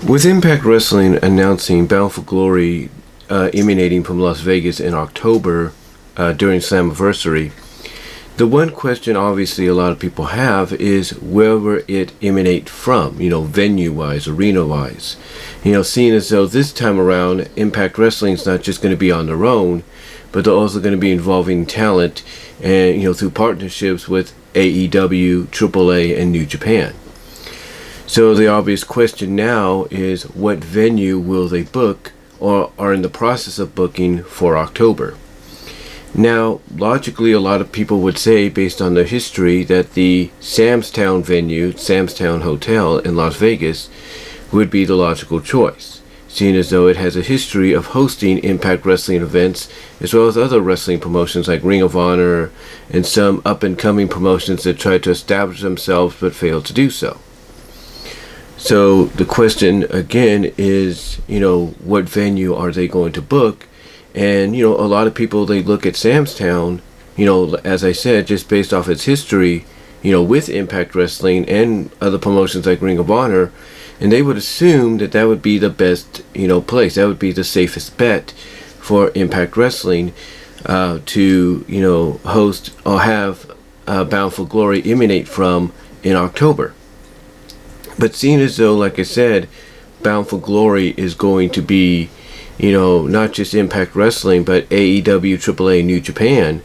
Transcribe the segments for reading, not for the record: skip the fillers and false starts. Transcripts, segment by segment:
With Impact Wrestling announcing Bound for Glory emanating from Las Vegas in October during Slammiversary, the one question obviously a lot of people have is where will it emanate from, venue-wise, arena-wise. Seeing as though this time around Impact Wrestling is not just going to be on their own, but they're also going to be involving talent and, through partnerships with AEW, AAA, and New Japan. So the obvious question now is what venue will they book or are in the process of booking for October? Now, logically, a lot of people would say, based on their history, that the Sam's Town venue, Sam's Town Hotel in Las Vegas, would be the logical choice, seeing as though it has a history of hosting Impact Wrestling events, as well as other wrestling promotions like Ring of Honor and some up-and-coming promotions that tried to establish themselves but failed to do so. So the question again is, what venue are they going to book? And, a lot of people, they look at Sam's Town, as I said, just based off its history, with Impact Wrestling and other promotions like Ring of Honor, and they would assume that that would be the best, place. That would be the safest bet for Impact Wrestling to, host or have Bound for Glory emanate from in October. But seeing as though, like I said, Bound for Glory is going to be, not just Impact Wrestling, but AEW, AAA, New Japan,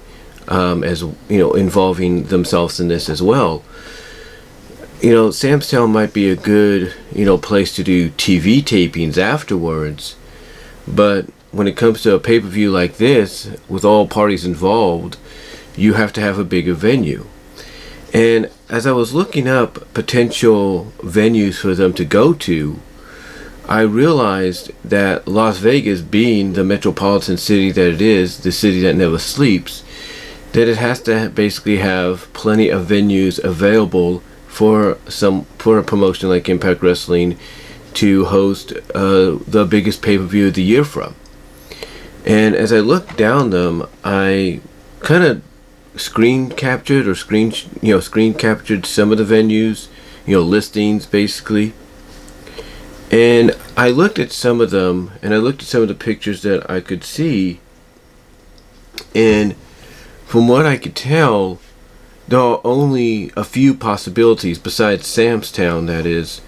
as involving themselves in this as well. Sam's Town might be a good, place to do TV tapings afterwards. But when it comes to a pay-per-view like this, with all parties involved, you have to have a bigger venue. And as I was looking up potential venues for them to go to, I realized that Las Vegas, being the metropolitan city that it is, the city that never sleeps, that it has to basically have plenty of venues available for a promotion like Impact Wrestling to host the biggest pay-per-view of the year from. And as I looked down them, I kind of screen captured some of the venues, listings basically. And I looked at some of them, and I looked at some of the pictures that I could see, and from what I could tell, there are only a few possibilities besides Sam's Town, that is,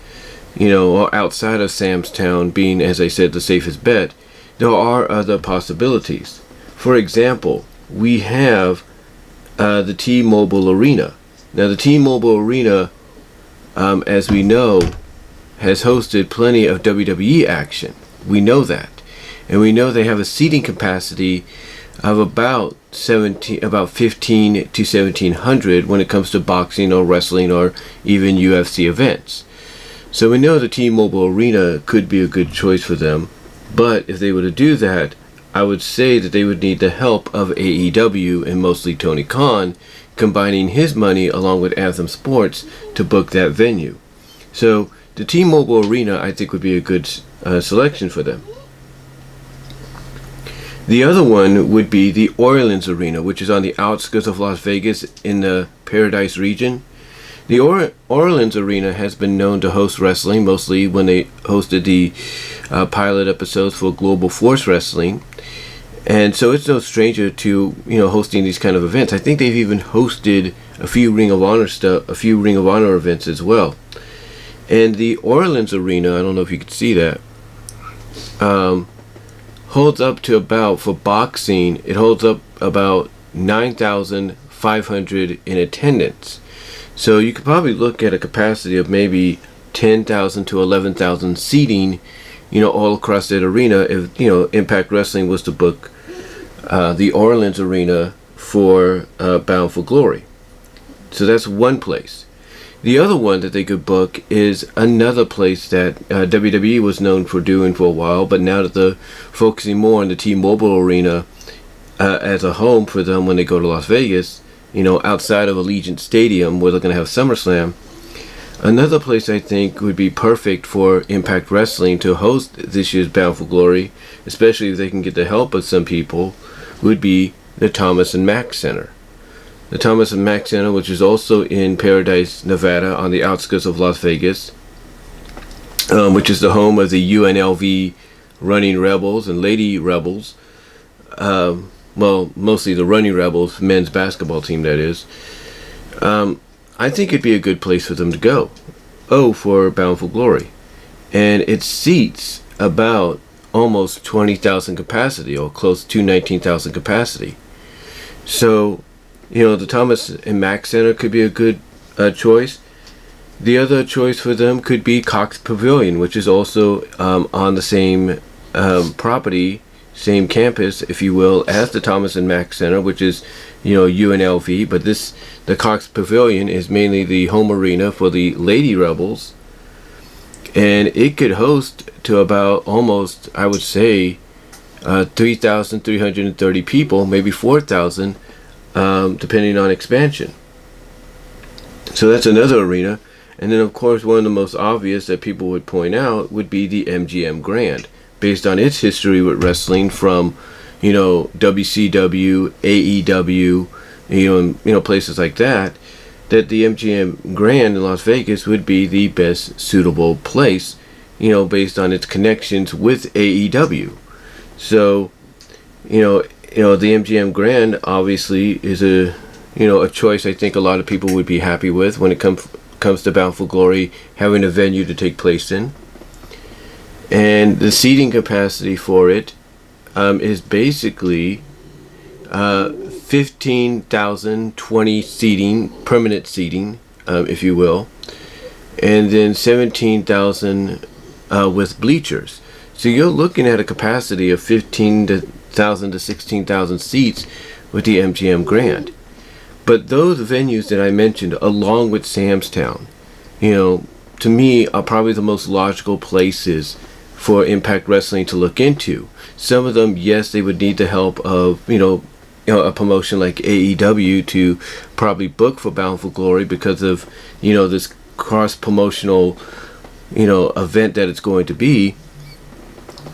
or outside of Sam's Town being, as I said, the safest bet. There are other possibilities. For example, we have the T-Mobile Arena. Now, the T-Mobile Arena, as we know, has hosted plenty of WWE action. We know that. And we know they have a seating capacity of about 15 to 1,700 when it comes to boxing or wrestling or even UFC events. So we know the T-Mobile Arena could be a good choice for them. But if they were to do that, I would say that they would need the help of AEW and mostly Tony Khan, combining his money along with Anthem Sports to book that venue. So the T-Mobile Arena, I think, would be a good selection for them. The other one would be the Orleans Arena, which is on the outskirts of Las Vegas in the Paradise region. The Orleans Arena has been known to host wrestling, mostly when they hosted the pilot episodes for Global Force Wrestling. And so it's no stranger to, hosting these kind of events. I think they've even hosted a few Ring of Honor events as well. And the Orleans Arena, I don't know if you could see that, holds up to about, for boxing, it holds up about 9,500 in attendance. So you could probably look at a capacity of maybe 10,000 to 11,000 seating, all across that arena if, Impact Wrestling was to book the Orleans Arena for Bound for Glory. So that's one place. The other one that they could book is another place that WWE was known for doing for a while, but now that they're focusing more on the T-Mobile Arena as a home for them when they go to Las Vegas, outside of Allegiant Stadium where they're going to have SummerSlam, another place I think would be perfect for Impact Wrestling to host this year's Bound for Glory, especially if they can get the help of some people, would be the Thomas and Mack Center. The Thomas and Mack Center, which is also in Paradise, Nevada, on the outskirts of Las Vegas. which is the home of the UNLV Running Rebels and Lady Rebels. Well, mostly the Running Rebels men's basketball team, that is. I think it'd be a good place for them to go. Oh, for Bound for Glory. And it seats about almost 20,000 capacity, or close to 19,000 capacity. So, the Thomas and Mack Center could be a good choice. The other choice for them could be Cox Pavilion, which is also on the same property, same campus, if you will, as the Thomas and Mack Center, which is, UNLV. But the Cox Pavilion is mainly the home arena for the Lady Rebels, and it could host to about almost, I would say, 3,330 people, maybe 4,000, depending on expansion. So that's another arena. And then, of course, one of the most obvious that people would point out would be the MGM Grand, based on its history with wrestling from, WCW, AEW, and, places like that, that the MGM Grand in Las Vegas would be the best suitable place, based on its connections with AEW. So, the MGM Grand obviously is a choice I think a lot of people would be happy with when it comes to Bound for Glory having a venue to take place in. And the seating capacity for it is basically 15,020 seating, permanent seating, if you will, and then 17,000 with bleachers. So you're looking at a capacity of 15,000 to 16,000 seats with the MGM Grand. But those venues that I mentioned, along with Sam's Town, to me are probably the most logical places for Impact Wrestling to look into. Some of them, yes, they would need the help of, a promotion like AEW to probably book for Bound for Glory because of, this cross-promotional, event that it's going to be.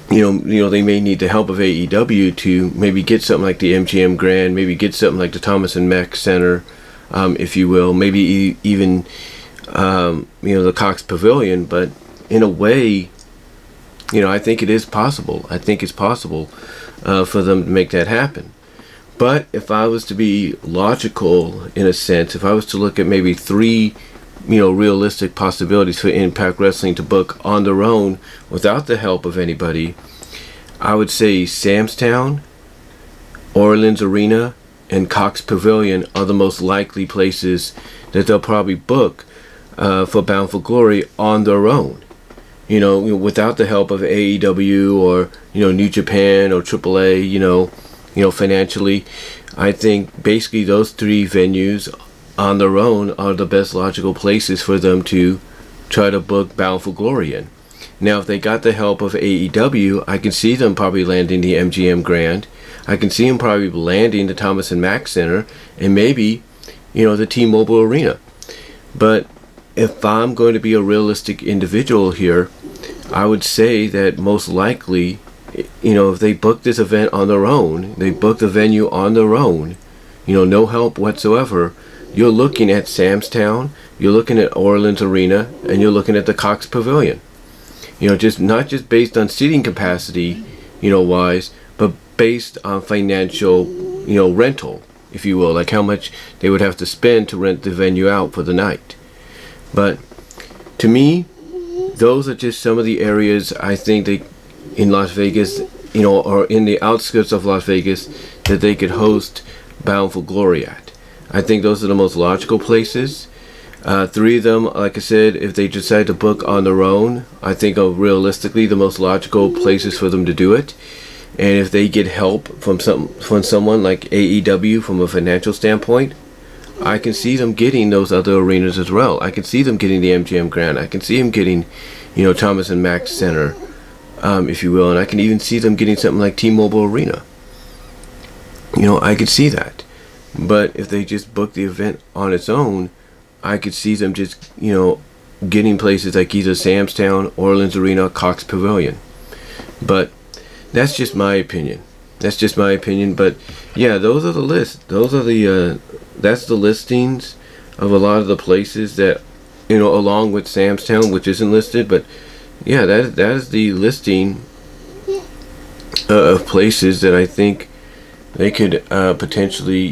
They may need the help of AEW to maybe get something like the MGM Grand, maybe get something like the Thomas and Mack Center, if you will, maybe even, the Cox Pavilion. But in a way, I think it is possible. I think it's possible for them to make that happen. But if I was to be logical, in a sense, if I was to look at maybe three realistic possibilities for Impact Wrestling to book on their own without the help of anybody, I would say Sam's Town, Orleans Arena, and Cox Pavilion are the most likely places that they'll probably book for Bound for Glory on their own. Without the help of AEW or New Japan or AAA, financially. I think basically those three venues on their own are the best logical places for them to try to book Bound for Glory in. Now, if they got the help of AEW, I can see them probably landing the MGM Grand. I can see them probably landing the Thomas and Mack Center, and maybe, the T-Mobile Arena. But if I'm going to be a realistic individual here, I would say that most likely, if they book this event on their own, they book the venue on their own, no help whatsoever, you're looking at Sam's Town, you're looking at Orleans Arena, and you're looking at the Cox Pavilion. Just not just based on seating capacity, wise, but based on financial, rental, if you will, like how much they would have to spend to rent the venue out for the night. But to me, those are just some of the areas I think they, in Las Vegas, or in the outskirts of Las Vegas, that they could host Bound for Glory at. I think those are the most logical places. Three of them, like I said, if they decide to book on their own, I think are realistically the most logical places for them to do it. And if they get help from someone like AEW from a financial standpoint, I can see them getting those other arenas as well. I can see them getting the MGM Grand. I can see them getting, Thomas and Mack Center, if you will. And I can even see them getting something like T-Mobile Arena. I could see that. But if they just book the event on its own, I could see them just, getting places like either Sam's Town, Orleans Arena, Cox Pavilion. But that's just my opinion. But yeah, those are the lists. That's the listings of a lot of the places that, along with Sam's Town, which isn't listed, but yeah, that is the listing of places that I think they could potentially,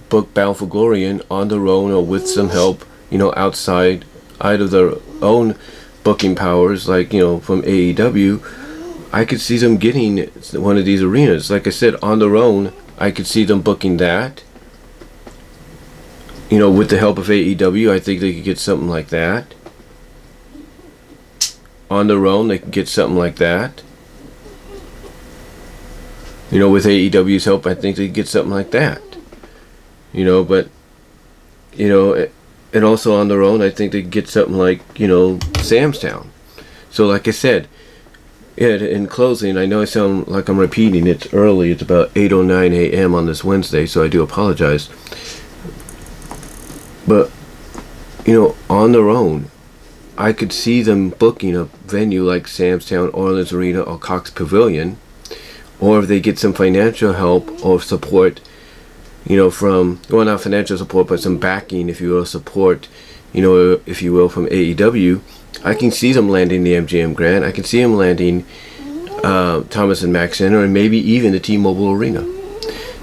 book Bound for Glory in on their own or with some help, outside of their own booking powers, like, from AEW. I could see them getting one of these arenas. Like I said, on their own, I could see them booking that. With the help of AEW, I think they could get something like that. On their own, they could get something like that. With AEW's help, I think they could get something like that. But, and also on their own, I think they could get something like, Sam's Town. So like I said, in closing, I know I sound like I'm repeating. It's early. It's about 8:09 a.m. on this Wednesday, so I do apologize. But, on their own, I could see them booking a venue like Sam's Town, Orleans Arena, or Cox Pavilion, or if they get some financial help or support, from, well, not financial support, but some backing, if you will, support, if you will, from AEW, I can see them landing the MGM Grand. I can see them landing Thomas and Mack Center, and maybe even the T-Mobile Arena.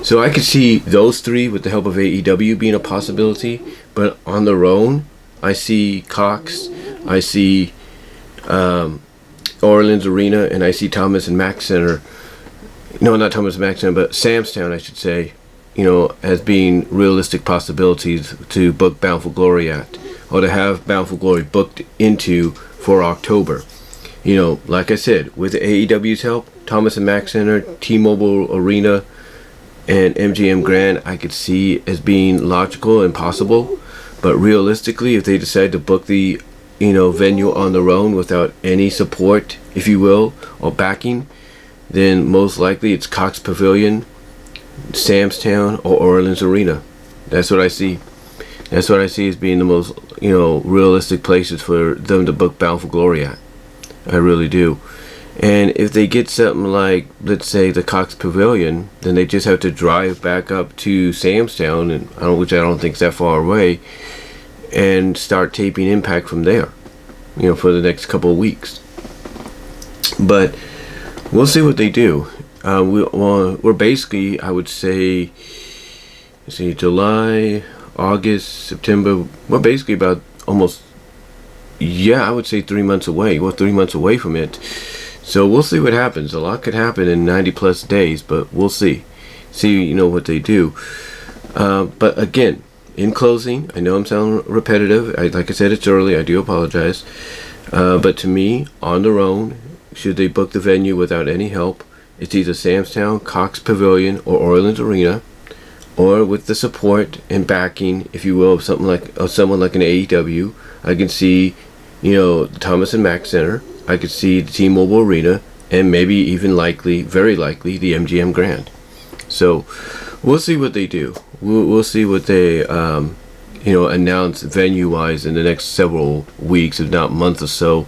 So I could see those three with the help of AEW being a possibility, but on their own, I see Cox, I see Orleans Arena, and I see Thomas and Mack Center. No, not Thomas and Mack Center, but Sam's Town, I should say, as being realistic possibilities to book Bound for Glory at, or to have Bound for Glory booked into for October. Like I said, with AEW's help, Thomas and Mack Center, T-Mobile Arena, and MGM Grand, I could see as being logical and possible. But realistically, if they decide to book the, venue on their own without any support, if you will, or backing, then most likely it's Cox Pavilion, Sam's Town, or Orleans Arena. That's what I see. That's what I see as being the most, realistic places for them to book Bound for Glory at. I really do. And if they get something like, let's say, the Cox Pavilion, then they just have to drive back up to Sam's Town, which I don't think is that far away, and start taping Impact from there, for the next couple of weeks. But we'll see what they do. We're basically, I would say, July, August, September. We're basically about almost, I would say 3 months away. We're 3 months away from it. So we'll see what happens. A lot could happen in 90 plus days, but we'll see. See, what they do. But again, in closing, I know I'm sounding repetitive. Like I said, it's early. I do apologize. But to me, on their own, should they book the venue without any help, it's either Sam's Town, Cox Pavilion, or Orleans Arena, or with the support and backing, if you will, of someone like an AEW. I can see, the Thomas and Mack Center. I could see the T-Mobile Arena, and maybe even very likely, the MGM Grand. So we'll see what they do. We'll see what they, announce venue-wise in the next several weeks, if not months or so,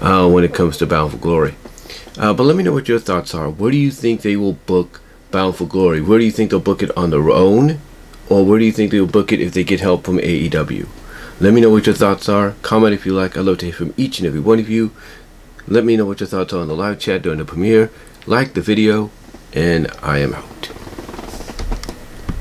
when it comes to Bound for Glory. But let me know what your thoughts are. Where do you think they will book Bound for Glory? Where do you think they'll book it on their own? Or where do you think they'll book it if they get help from AEW? Let me know what your thoughts are. Comment if you like. I'd love to hear from each and every one of you. Let me know what your thoughts are on the live chat during the premiere. Like the video, and I am out.